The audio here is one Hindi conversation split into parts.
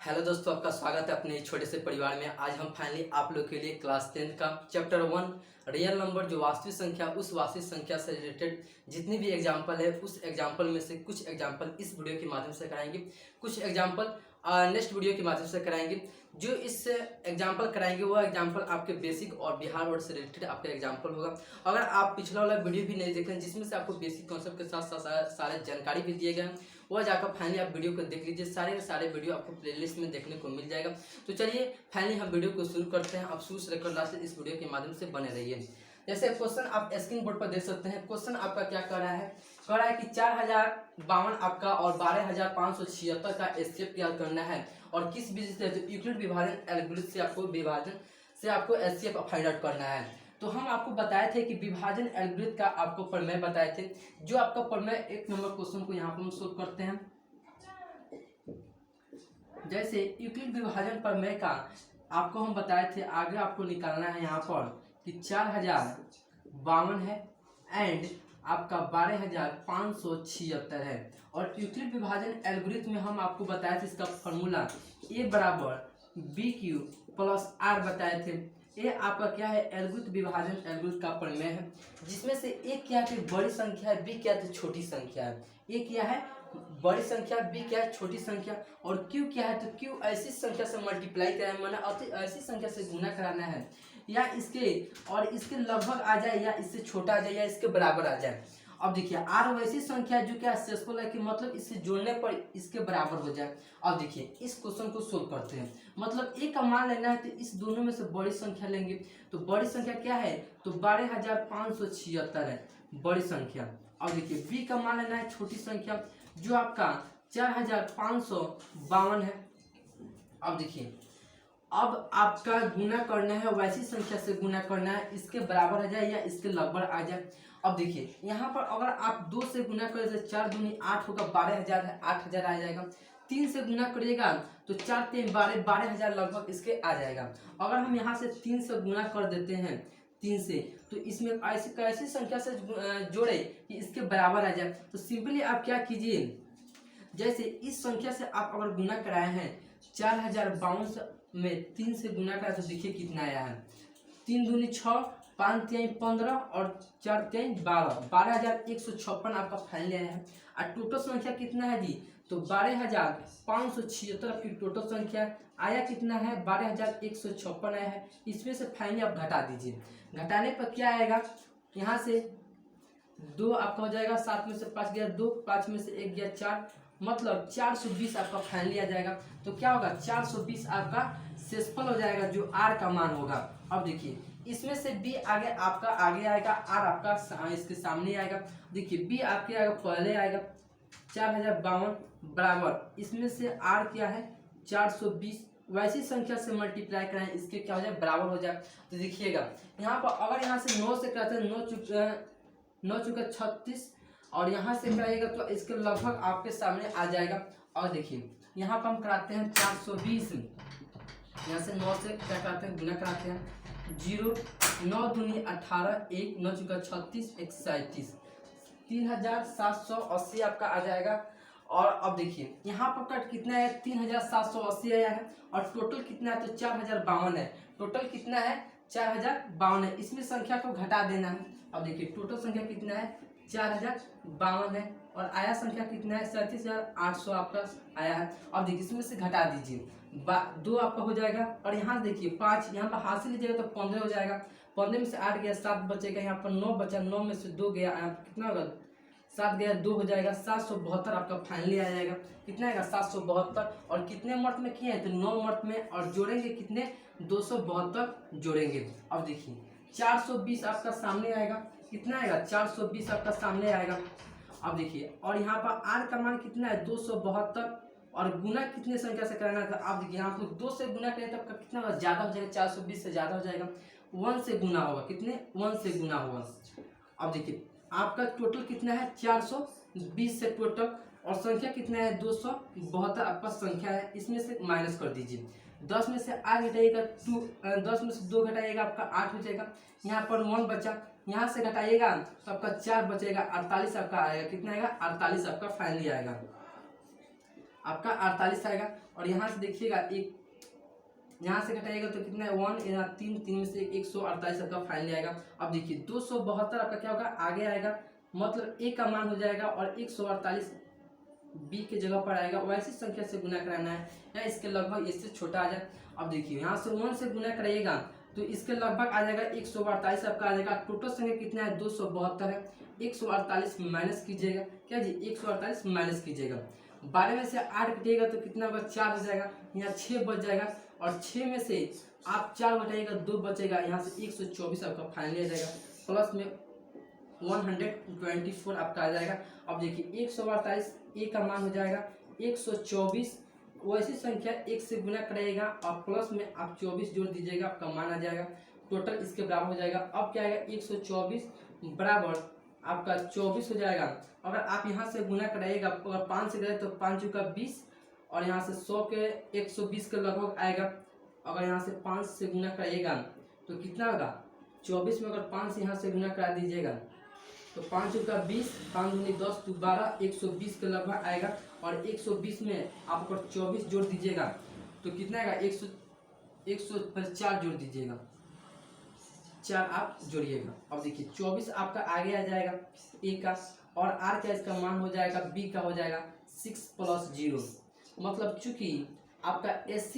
हेलो दोस्तों, आपका स्वागत है अपने छोटे से परिवार में। आज हम फाइनली आप लोग के लिए क्लास 10 का चैप्टर 1 रियल नंबर जो वास्तविक संख्या, उस वास्तविक संख्या से रिलेटेड जितनी भी एग्जाम्पल है उस एग्जाम्पल में से कुछ एग्जाम्पल इस वीडियो के माध्यम से कराएंगे, कुछ एग्जाम्पल नेक्स्ट वीडियो के माध्यम से कराएंगे। जो इस एग्जाम्पल कराएंगे वो एग्जाम्पल आपके बेसिक और बिहार वर्ड से रिलेटेड आपका एग्जाम्पल होगा। अगर आप पिछला वाला वीडियो भी नहीं देखें जिसमें से आपको बेसिक कॉन्सेप्ट के साथ साथ सारे जानकारी भी दिए गए हैं, वह जाकर फाइनली आप वीडियो को देख लीजिए। सारे के सारे वीडियो आपको प्लेलिस्ट में देखने को मिल जाएगा। तो चलिए फाइनली हम वीडियो को शुरू करते हैं। आप शुरू से लेकर लास्ट इस वीडियो के माध्यम से बने रहिए। जैसे क्वेश्चन आप स्क्रीन बोर्ड पर देख सकते हैं। क्वेश्चन आपका क्या कर रहा है, कह रहा है कि 4052 आपका और 12576 का एस्केप याद करना है और किस विधि से, तो यूक्लिड विभाजन एल्गोरिथम से आपको विभाजन से आपको एस्केप फाइंड आउट करना है। तो हम आपको बताए थे कि विभाजन एल्गोरिथम का आपको प्रमेय बताए थे। जो आपका प्रमेय, एक नंबर क्वेश्चन को यहाँ पर हम सोल्व करते हैं। जैसे यूक्लिड विभाजन प्रमेय का आपको हम बताए थे, आगे आपको निकालना है यहाँ पर कि 4052 है एंड आपका 12576 है। और यूक्लिड विभाजन एल्गोरिथम में हम आपको बताए थे इसका फॉर्मूला ए बराबर बी क्यू प्लस आर बताए थे। ये आपका क्या है, एल्गोरिथम विभाजन एल्गोरिथम का प्रमेय है, जिसमें से एक क्या है बड़ी संख्या है, बी क्या है छोटी संख्या है। ए क्या है बड़ी संख्या, बी क्या है छोटी संख्या, और क्यू क्या है, तो क्यू ऐसी संख्या से मल्टीप्लाई कराना, माना ऐसी संख्या से गुना कराना है या इसके और इसके लगभग आ जाए या इससे छोटा आ जाए या इसके बराबर आ जाए। अब देखिए आर वैसी संख्या है जो क्या शेषफल है कि मतलब इससे जोड़ने पर इसके बराबर हो जाए। अब देखिए इस क्वेश्चन को सोल्व करते हैं। मतलब ए का मान लेना है तो इस दोनों में से बड़ी संख्या लेंगे। तो बड़ी संख्या क्या है, तो 12576 है बड़ी संख्या। अब देखिए बी का मान लेना है छोटी संख्या जो आपका 4552 है। अब देखिए अब आपका गुना करना है, वैसी संख्या से गुना करना है, इसके बराबर आ जाए या इसके लगभग आ जाए। अब देखिए यहाँ पर अगर आप 2 से गुना करें तो 4 दूनी 8 होगा, 12000 है, 8000 आ जाएगा। 3 से गुना करिएगा तो 4 3 12, 12000 लगभग इसके आ जाएगा। अगर हम यहाँ से 3 से गुना कर देते हैं 3 से, तो इसमें ऐसी कैसी संख्या से जोड़े कि इसके बराबर आ जाए। तो सिंपली आप क्या कीजिए, जैसे इस संख्या से आप अगर गुना कराए हैं 4052 में 3 से गुना करा तो देखिए कितना आया है, 3 दूनी 6, 5 3 15 और 4 3 12, 12156 आपका फाइनल आया है। और टोटल संख्या कितना है जी, तो 12576 आपकी टोटल संख्या आया कितना है, 12156 आया है। इसमें से फाइनली आप घटा दीजिए। घटाने पर क्या आएगा, यहाँ से 2 आपका हो जाएगा, 7 में से 5 गया 2, 5 में से 1 गया 4, मतलब 420 आपका फाइनली आ जाएगा। तो क्या होगा, 420 आपका शेषफल हो जाएगा जो आर का मान होगा। अब देखिए इसमें से बी आगे आपका आगे आएगा, आर आपका इसके सामने आएगा। देखिए बी आपके आएगा पहले आएगा 4052 बराबर, इसमें से आर क्या है 420, वैसी संख्या से मल्टीप्लाई कराएं इसके क्या हो जाए बराबर हो जाए। तो देखिएगा यहाँ पर अगर यहाँ से 9 से करते हैं 9 चुका 36 और यहाँ से कराइएगा तो इसके लगभग आपके सामने आ जाएगा। और देखिए यहाँ पर हम कराते हैं 420, यहाँ से 9 से क्या कराते हैं गुना कराते हैं, 0 9 दूनी 18, 1 9 चुका 36, 1 37, 3780 आपका आ जाएगा। और अब देखिए यहाँ पर कट कितना है, 3780 आया है और टोटल कितना है, तो 4052 है। टोटल कितना है, 4052 है। इसमें संख्या को घटा देना है। अब देखिए टोटल संख्या कितना है, 4052 है और आया संख्या कितना है, 37800 आपका आया है। अब देखिए इसमें से घटा दीजिए, 2 आपका हो जाएगा और यहाँ देखिए 5 यहाँ पर हाथ से लीजिएगा तो 15 हो जाएगा। 15 में से 8 गया 7 बचेगा, यहाँ पर 9 बचा, 9 में से 2 गया, कितना होगा 7 गया 2 हो जाएगा, 772 आपका फाइनली आ जाएगा। कितना आएगा 772। और कितने मर्त में किए हैं, तो 9 मर्त में, और जोड़ेंगे कितने 272 जोड़ेंगे। अब देखिए 420 आपका सामने आएगा, कितना आएगा 420 आपका सामने आएगा। अब देखिए और यहाँ पर आर का मान कितना है 272 और गुना कितने संख्या से करना था। आप देखिए यहाँ पर 2 से गुना करें तब कितना होगा, ज़्यादा हो जाएगा, 420 से ज़्यादा हो जाएगा, 1 से गुना होगा, कितने 1 से गुना होगा। अब देखिए आपका टोटल कितना है 420 से टोटल, और संख्या कितना है 272 आपका संख्या है। इसमें से माइनस कर दीजिए, 10 में से 8 घटाइएगा 2, 10 में से 2 घटाइएगा आपका 8 हो जाएगा। यहाँ पर 1 बचा, यहाँ से घटाइएगा तो आपका 4 बचेगा, 48 आपका आएगा। कितना आएगा 48 आपका फाइनली आएगा। आपका 48 आएगा। और यहाँ से देखिएगा एक, यहाँ से घटाइएगा तो कितना है 1 या 3, 3 में से 148 आपका फाइनली आएगा। अब देखिए 272 आपका क्या होगा आगे आएगा, मतलब ए का मान हो जाएगा और 148 बी के जगह पर आएगा। वैसी संख्या से गुना कराना है या इसके लगभग इससे छोटा आ जाए। अब देखिए यहाँ से 1 से गुना कराइएगा तो इसके लगभग आ जाएगा 148 आपका आ जाएगा। टोटल संख्या कितना है 272 है। 148 माइनस कीजिएगा, क्या जी 148 माइनस कीजिएगा। 12 में से 8 कटिएगा तो कितना होगा 4 हो जाएगा, यहाँ 6 बच जाएगा। और 6 में से आप 4 घटाइएगा 2 बचेगा, यहाँ से 124 आपका फाइनली आ जाएगा। प्लस में 124 आपका आ जाएगा। अब देखिए 148 ए का मान हो जाएगा 124। वैसी संख्या 1 से गुना कराइएगा और प्लस में आप 24 जोड़ दीजिएगा, आपका मान आ जाएगा। टोटल इसके बराबर हो जाएगा। अब क्या आएगा 124 बराबर आपका 24 हो जाएगा। अगर आप यहाँ से गुना कराइएगा, अगर 5 से करें तो 5 चौका 20 और यहाँ से 100 के 120 के लगभग आएगा। अगर यहाँ से 5 से गुना कराइएगा तो कितना होगा 24 में, अगर 5 से यहाँ से गुना करा दीजिएगा तो 5 चौका 20, 5 दूनी 10 तो 12, 120 के लगभग आएगा। और 120 में आप अगर 24 जोड़ दीजिएगा तो कितना आएगा 104 जोड़ दीजिएगा, 4 आप जोड़िएगा। अब देखिए 24 आपका आगे आ जाएगा ए का, और आर का इसका मान हो जाएगा बी का हो जाएगा 6 + 0। मतलब चूंकि आपका एस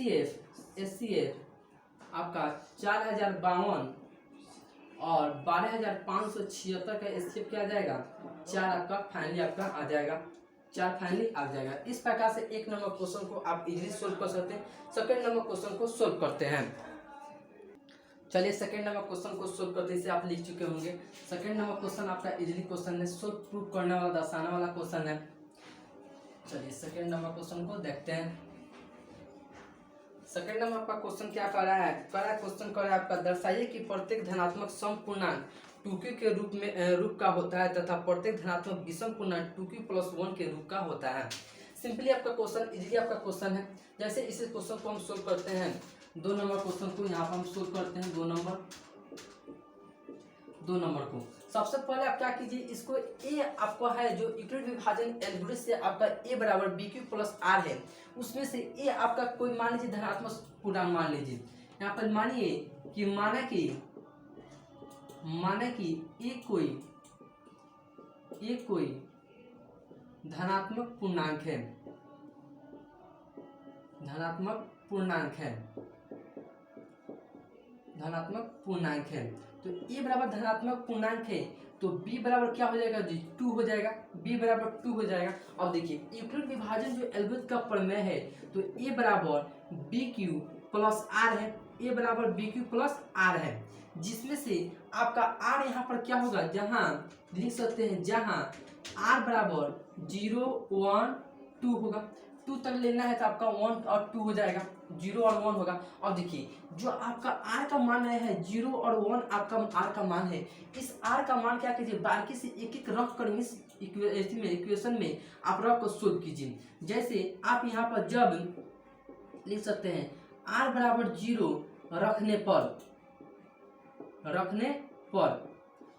आपका 4052 और 12576 का एससीएफ क्या आ जाएगा 4 आपका फाइनली आपका आ जाएगा, 4 फाइनली आ जाएगा। इस प्रकार से 1 नंबर क्वेश्चन को आप इजीली सोल्व कर सकते हैं। सेकंड नंबर क्वेश्चन को सोल्व करते हैं। चलिए सेकंड नंबर क्वेश्चन को सोल्व करते इसे आप लिख चुके होंगे। सेकंड नंबर क्वेश्चन आपका इजीली क्वेश्चन है, सोल्व प्रूव करने वाला दर्शाने वाला क्वेश्चन है। चलिए सेकंड नंबर क्वेश्चन को देखते हैं। सेकंड नंबर आपका क्वेश्चन क्या कर रहा है, क्वेश्चन कर रहा है आपका दर्शाइए कि प्रत्येक धनात्मक सम पूर्णांक 2q के रूप का होता है तथा प्रत्येक धनात्मक विषम पूर्णांक 2q + 1 के रूप का होता है। सिंपली आपका क्वेश्चन इजीली आपका क्वेश्चन है। जैसे इस क्वेश्चन को हम सोल्व करते हैं, 2 नंबर क्वेश्चन को यहाँ पर हम सोल्व करते हैं। 2 नंबर को सबसे पहले आप क्या कीजिए, इसको ए आपको है जो यूक्लिड विभाजन एल्गोरिथम से आपका ए बराबर BQ + R है, उसमें से ए आपका कोई मान लीजिए धनात्मक पूर्णांक मान लीजिए। यहाँ पर मानिए कि माना कि ए कोई धनात्मक पूर्णांक है। तो ए बराबर धनात्मक पूर्णांक है तो बी बराबर क्या हो जाएगा जी 2 हो जाएगा, बी बराबर 2 हो जाएगा। अब देखिए यूक्लिड विभाजन जो एल्गोरिथम का प्रमेय है तो ए बराबर BQ + R है, ए बराबर BQ + R है, जिसमें से आपका R यहाँ पर क्या होगा, जहाँ लिख सकते हैं जहाँ R बराबर 0, 1, 2 होगा। 2 तक लेना है तो आपका 1 और 2 हो जाएगा, 0 और 1 होगा। अब देखिए जो आपका R का मान आया है 0 और 1 आपका R का मान है, इस R का मान क्या कीजिए बारीकी से एक रख कर इस इक्वेशन में आप रख कर सोल्व कीजिए। जैसे आप यहाँ पर जब लिख सकते हैं R बराबर 0 रखने पर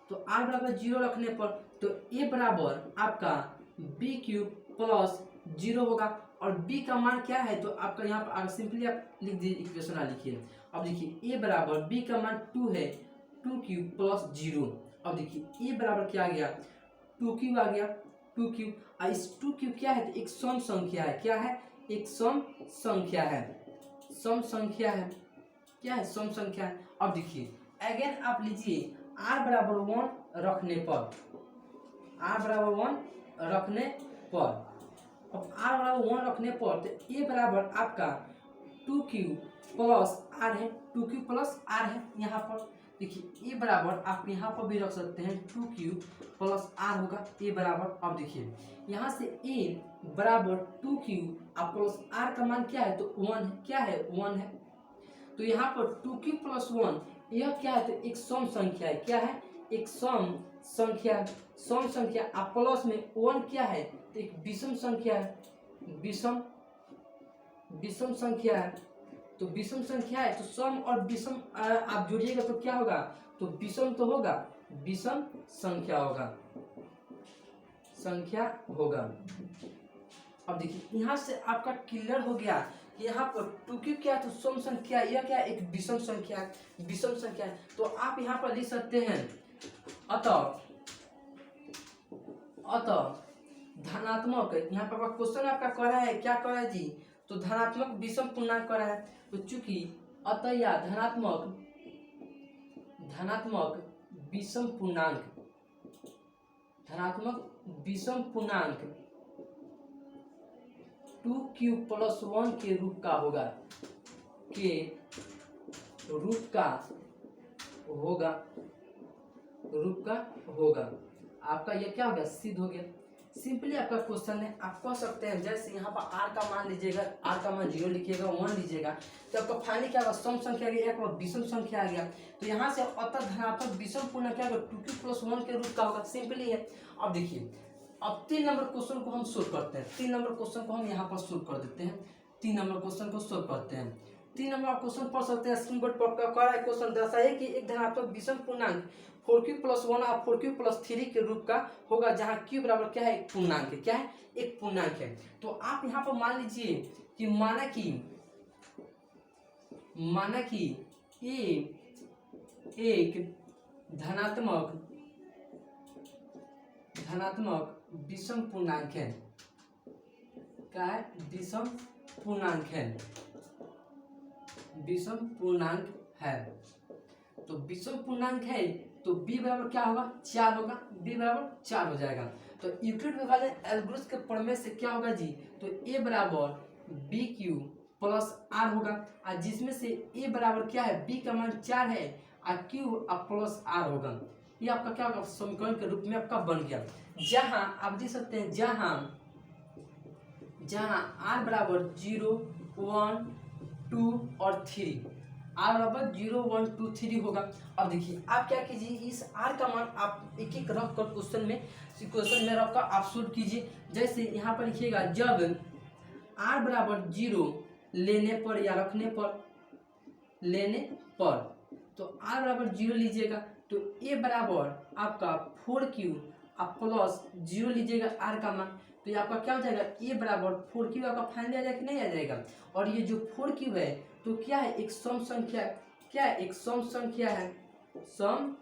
तो R बराबर 0 रखने पर तो A बराबर आपका BQ + 0 होगा और B का मान क्या है तो आपका यहाँ पर सिंपली आप लिख दीजिए, इक्वेशन लिखिए। अब देखिए A बराबर B का मान 2 है, 2Q + 0। अब देखिए A बराबर क्या आ गया 2Q आ गया, 2Q। और इस 2Q क्या है तो एक सम संख्या है, क्या है एक सम संख्या है, क्या है सम संख्या है। अब देखिए अगेन आप लीजिए R बराबर 1 रखने पर, अब R बराबर 1 रखने पर तो A बराबर आपका 2Q + R है, 2Q + R है। यहाँ पर देखिए A बराबर आप यहाँ पर भी रख सकते हैं 2Q + R होगा A बराबर। अब देखिए यहाँ से A बराबर 2Q प्लस R का मान क्या है तो 1 है, क्या है 1 है। तो यहाँ पर 2Q + 1 यह क्या है तो एक सम संख्या है, क्या है एक सम संख्या आप प्लस में 1 क्या है तो एक विषम संख्या है, विषम संख्या है। तो विषम संख्या है तो सम और विषम आप जोड़िएगा तो क्या होगा तो विषम तो होगा, विषम संख्या होगा। अब देखिए यहाँ से आपका क्लियर हो गया कि यहाँ पर 2 क्या है, तो सम संख्या, यह क्या है, एक विषम संख्या है, विषम संख्या है। तो आप यहाँ पर लिख सकते हैं अतः धनात्मक, यहाँ पर क्वेश्चन आपका कर रहा है, क्या कर रहा है जी, तो धनात्मक विषम पूर्णांक कर रहा है। तो चूंकि अतः या धनात्मक विषम पूर्णांक, धनात्मक विषम पूर्णांक 2q + 1 के रूप का होगा, के रूप का होगा। आपका ये क्या हो गया, सिद्ध हो गया। सिंपली आपका क्वेश्चन है, आप कह सकते हैं जैसे यहाँ पर r का मान लीजिएगा, r का मान 0 लिखिएगा, 1 लीजिएगा, तो आपका फाइनली क्या होगा, सम संख्या आ गया, एक विषम संख्या आ गया। तो यहाँ से अतः धनात्मक विषम पूर्णांक क्या होगा, 2q + 1 के रूप का होगा। सिंपली है। अब देखिए, अब 3 नंबर क्वेश्चन को हम सोल्व करते हैं। 3 नंबर क्वेश्चन को हम यहाँ पर सोल्व कर देते हैं। 3 नंबर क्वेश्चन को सोल्व करते हैं। 3 नंबर क्वेश्चन पढ़ सकते हैं, स्क्रीन बोर्ड पर आपका क्या है क्वेश्चन, दर्शाइए कि एक धनात्मक विषम पूर्णांक 4q + 1 और 4q + 3 के रूप का होगा, जहाँ q बराबर क्या है, एक पूर्णांक है। क्या है, एक पूर्णांक है। तो आप यहाँ पर मान लीजिए कि माना कि ए एक धनात्मक विषम पूर्णांक है। क्या है, विषम पूर्णांक है, विषम पूर्णांक है। तो विषम पूर्णांक है तो b बराबर क्या होगा, 4 होगा, b बराबर 4 हो जाएगा। तो यूक्लिड विभाजन एल्गोरिथम के प्रमेय से क्या होगा जी, तो a बराबर bq + r होगा, और जिसमें से a बराबर क्या है, b का मान 4 है और q + r होगा। ये आपका क्या होगा, समीकरण के रूप में आपका बन गया। जहां आप देख सकते हैं, जहां r बराबर 0, 1, 2 और 3, r बराबर 0, 1, 2, 3 होगा। अब देखिए आप क्या कीजिए, इस r का मान आप एक एक रख कर क्वेश्चन में रख कर आप सोल्व कीजिए। जैसे यहाँ पर लिखिएगा, जब r बराबर 0 लेने पर या रखने पर, तो r बराबर 0 लीजिएगा, तो a बराबर आपका 4q प्लस 0 लीजिएगा r का मान, तो ये आपका क्या हो जाएगा, a बराबर 4q आपका फाइनल आ जाएगा कि नहीं आ जाएगा। और ये जो 4q है तो क्या है, एक सम संख्या, क्या है, एक सम संख्या है, सम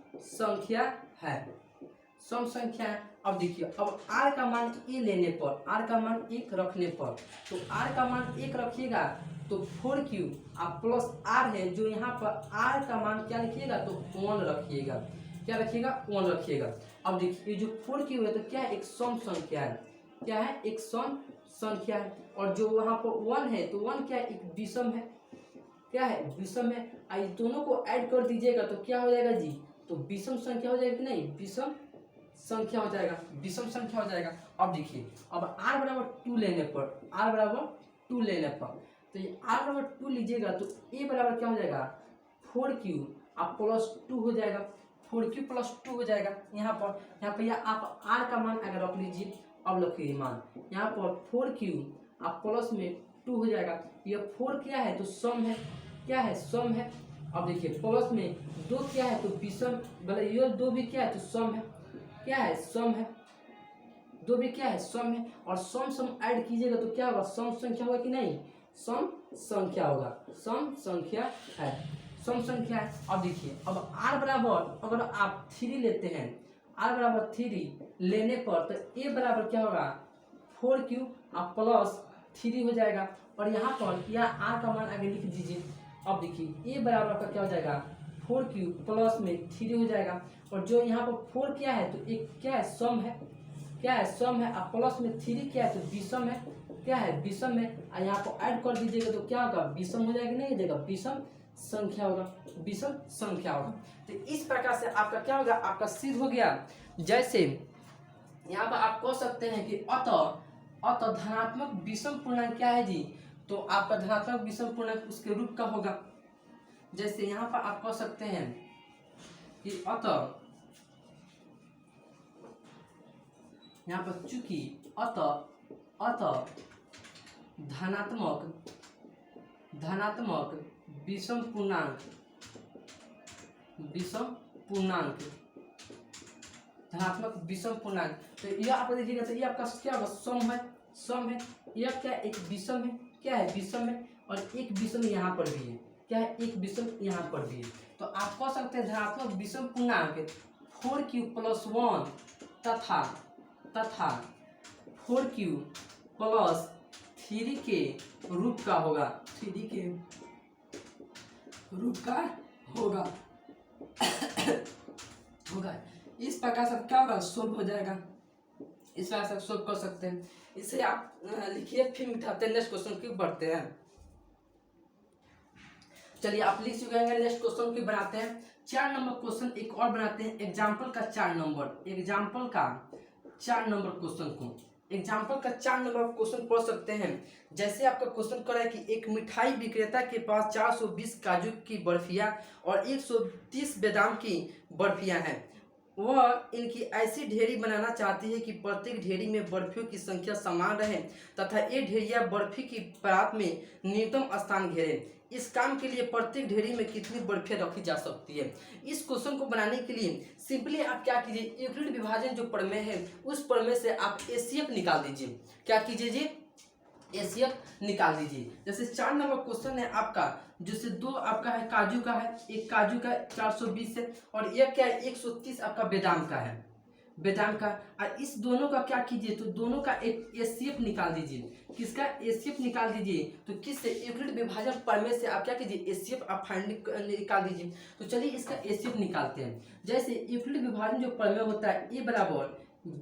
संख्या है। अब देखिए, अब r का मान a लेने पर, r का मान 1 रखने पर, तो r का मान 1 रखिएगा तो 4q प्लस r है, जो यहाँ पर r का मान क्या लिखिएगा, तो 1 रखिएगा। क्या रखिएगा, 1 रखिएगा। अब देखिए जो 4q है तो क्या है, एक सम संख्या है। क्या है, एक सम संख्या है। और जो वहाँ पर 1 है तो 1 क्या है, एक विषम है। क्या है, विषम है। इस दोनों को ऐड कर दीजिएगा तो क्या हो जाएगा जी, तो विषम संख्या हो जाएगा कि नहीं, विषम संख्या हो जाएगा, विषम संख्या हो जाएगा। अब देखिए, अब r बराबर 2 लेने पर, तो ये r बराबर 2 लीजिएगा तो a बराबर क्या हो जाएगा, 4q प्लस 2 हो जाएगा, 4q + 2 हो जाएगा। यहाँ पर या आप r का मान अगर रख लीजिए, अब रखिए मान यहाँ पर 4q प्लस में 2 हो जाएगा। ये 4 क्या है, तो सम है। क्या है, सम है। अब देखिए प्लस में 2 क्या है, तो विषम, मतलब ये 2 भी क्या है, तो सम है। क्या है, सम है। 2 भी क्या है, सम है। और सम ऐड कीजिएगा तो क्या होगा, सम संख्या होगा कि नहीं, सम संख्या होगा, सम संख्या है, सम संख्या है। अब देखिए, अब r बराबर अगर आप 3 लेते हैं, r बराबर 3 लेने पर तो a बराबर क्या होगा, 4q प्लस 3 हो जाएगा। और यहाँ पर यह r का मान आगे लिख दीजिए। अब देखिए a बराबर आपका क्या हो जाएगा, 4q प्लस में 3 हो जाएगा। और जो यहाँ पर 4 क्या है, तो एक क्या है, सम है। क्या है, सम है। अब प्लस में 3 क्या है, तो विषम है। क्या है, विषम है। और यहाँ पर ऐड कर दीजिएगा तो क्या होगा, विषम हो जाएगा, नहीं हो जाएगा, विषम संख्या होगा, विषम संख्या होगा। तो इस प्रकार से आपका क्या होगा, आपका सिद्ध हो गया। जैसे यहाँ पर आप कह सकते हैं कि अतः धनात्मक विषम पूर्णांक क्या है जी, तो आपका धनात्मक विषम पूर्णांक उसके रूप का होगा। जैसे यहाँ पर आप कह सकते हैं कि अतः, यहाँ पर चूंकि अतः धनात्मक विषम पूर्णांक धनात्मक विषम पूर्णांक, तो यह आप देखिएगा तो ये आपका क्या होगा, सम है। सम है, यह क्या है एक विषम है, क्या है विषम है, और एक विषम यहाँ पर भी है, क्या है एक विषम यहाँ पर भी है। तो आप कह सकते हैं धनात्मक विषम पूर्णांक 4q + 1 तथा 4q + 3 के रूप का होगा, 3 के रूप का होगा होगा। इस प्रकार से क्या होगा सोल्व हो जाएगा, इस प्रकार से सोल्व कर सकते हैं। इसे आप लिखिए, फिर मिटाते हैं, नेक्स्ट क्वेश्चन की बढ़ते हैं। चलिए आप लिख चुके हैं, नेक्स्ट क्वेश्चन की बनाते हैं। 4 नंबर क्वेश्चन एक और बनाते हैं, एग्जाम्पल का 4 नंबर, एग्जाम्पल का 4 नंबर क्वेश्चन को, एग्जाम्पल का 4 नंबर क्वेश्चन पढ़ सकते हैं। जैसे आपका क्वेश्चन कर रहा है कि एक मिठाई विक्रेता के पास 420 काजू की बर्फियां और 130 बादाम की बर्फियां हैं। वह इनकी ऐसी ढेरी बनाना चाहती है कि प्रत्येक ढेरी में बर्फियों की संख्या समान रहे तथा ये ढेरियां बर्फी की परात में न्यूनतम स्थान घेरे। इस काम के लिए प्रत्येक ढेरी में कितनी बर्फियां रखी जा सकती है। इस क्वेश्चन को बनाने के लिए सिंपली आप क्या कीजिए, यूक्लिड विभाजन जो प्रमेय है उस प्रमेय से आप एचसीएफ निकाल दीजिए। क्या कीजिए जी, एचसीएफ निकाल दीजिए। जैसे 4 नंबर क्वेश्चन है आपका, जैसे 2 आपका है काजू का है, एक काजू का 420 है और एक क्या है 130 आपका बादाम का है, बादाम का। और इस दोनों का क्या कीजिए, तो दोनों का एक एचसीएफ निकाल दीजिए। किसका एचसीएफ निकाल दीजिए, तो किससे, यूक्लिड विभाजन प्रमेय से आप क्या कीजिए एचसीएफ आप फाइंड निकाल दीजिए। तो चलिए इसका एचसीएफ निकालते हैं। जैसे यूक्लिड विभाजन जो प्रमेय होता है ए बराबर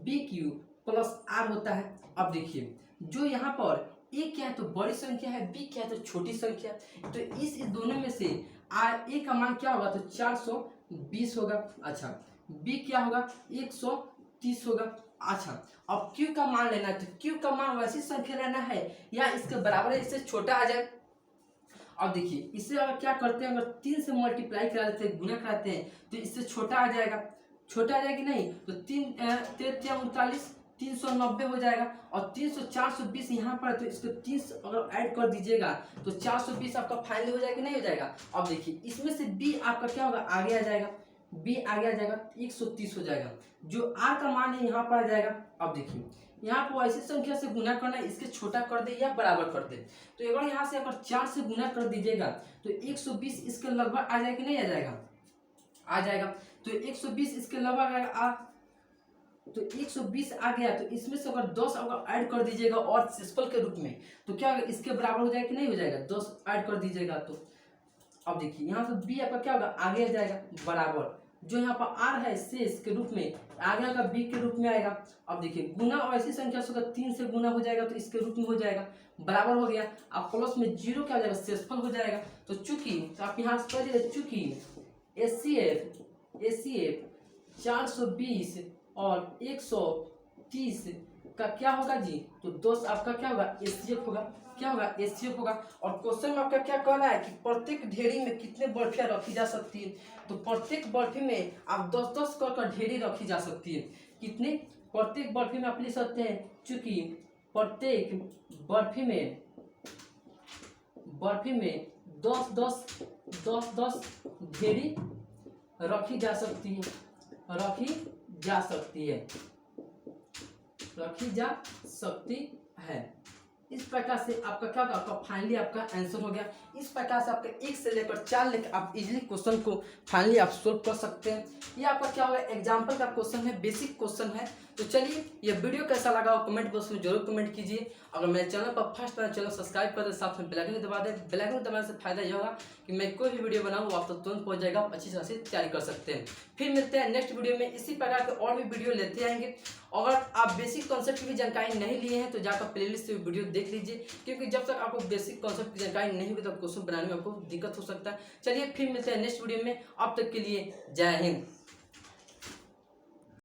BQ + R होता है। अब देखिए जो यहाँ पर ए क्या है तो बड़ी संख्या है, बी क्या है तो छोटी संख्या, तो इस दोनों में से ए का मान क्या होगा तो 420 होगा। अच्छा बी क्या होगा 130 होगा। अच्छा अब क्यू का मान लेना है, तो क्यू का मान वैसी संख्या लेना है या इसके बराबर है, इससे छोटा आ जाए। अब देखिए इसे अगर क्या करते हैं, अगर 3 से मल्टीप्लाई करा देते हैं, गुना कराते हैं, तो इससे छोटा आ जाएगा, छोटा आ जाएगा कि नहीं, तो 3 39 390 हो जाएगा। और 300 420 यहाँ पर, तो इसको 30 अगर ऐड कर दीजिएगा तो 420 आपका फाइनल हो जाएगा कि नहीं हो जाएगा। अब देखिए इसमें से बी आपका क्या होगा आगे आ जाएगा, बी आगे आ जाएगा 130 हो जाएगा। जो आर का मान है यहाँ पर आ जाएगा। अब देखिए यहाँ पर ऐसी संख्या से गुना करना है, इसके छोटा कर दे या बराबर कर दे। तो अगर यहाँ से अगर 4 से गुना कर दीजिएगा तो 120 इसके लगभग आ जाएगा कि नहीं आ जाएगा, आ जाएगा। तो 120 इसके लगभग आएगा, तो 120 आ गया। तो इसमें से अगर 10 अगर ऐड कर दीजिएगा और सिस्पल के रूप में, तो क्या होगा इसके बराबर हो जाएगा कि नहीं हो जाएगा, 10 ऐड कर दीजिएगा। तो अब देखिए यहाँ से बी आपका क्या होगा आगे आ जाएगा बराबर, जो यहाँ पर आर है शेष के रूप में आगे का बी के रूप में आएगा। अब देखिए गुना और ऐसी संख्या से 3 से गुना हो जाएगा तो इसके रूप में हो जाएगा, बराबर हो गया। अब प्लस में 0 क्या हो जाएगा शेषफल हो जाएगा। तो चूंकि तो आप यहाँ से पढ़िए, चूंकि एचसीएफ 420 और 130 का क्या होगा जी, तो 10 आपका क्या होगा एचसीएफ होगा, क्या होगा एचसीएफ होगा। और क्वेश्चन में आपका क्या कहना है कि प्रत्येक ढेरी में कितने बर्फियां रखी जा सकती है, तो प्रत्येक बर्फी में आप 10-10 कर ढेरी रखी जा सकती है। कितने, प्रत्येक बर्फी में आप लिख सकते हैं, चूंकि प्रत्येक बर्फी में 10-10 ढेरी रखी जा सकती है, रखी जा सकती है। इस प्रकार से आपका क्या होगा, आपका फाइनली आपका आंसर हो गया। इस प्रकार से आपका 1 से लेकर 4 लेकर आप इजीली क्वेश्चन को फाइनली आप सोल्व कर सकते हैं। ये आपका क्या होगा एग्जाम्पल का क्वेश्चन है, बेसिक क्वेश्चन है। तो चलिए ये वीडियो कैसा लगा हो कमेंट बॉक्स में जरूर कमेंट कीजिए। अगर मेरे चैनल पर फर्स्ट टाइम चैनल सब्सक्राइब कर दे, साथ में बेल आइकन दबा दे। बेल आइकन दबाने से फायदा यह होगा कि मैं कोई भी वीडियो बनाऊँ वो आप तक तुरंत पहुँच जाएगा, अच्छी तरह से तैयारी कर सकते हैं। फिर मिलते हैं नेक्स्ट वीडियो में, इसी प्रकार के और भी वीडियो लेते आएंगे। अगर आप बेसिक कॉन्सेप्ट की भी जानकारी नहीं लिए हैं तो जाकर प्लेलिस्ट से वीडियो देख लीजिए, क्योंकि जब तक आपको बेसिक कॉन्सेप्ट की जानकारी नहीं होगी तो क्वेश्चन बनाने में आपको दिक्कत हो सकता है। चलिए फिर मिलते हैं नेक्स्ट वीडियो में, अब तक के लिए जय हिंद।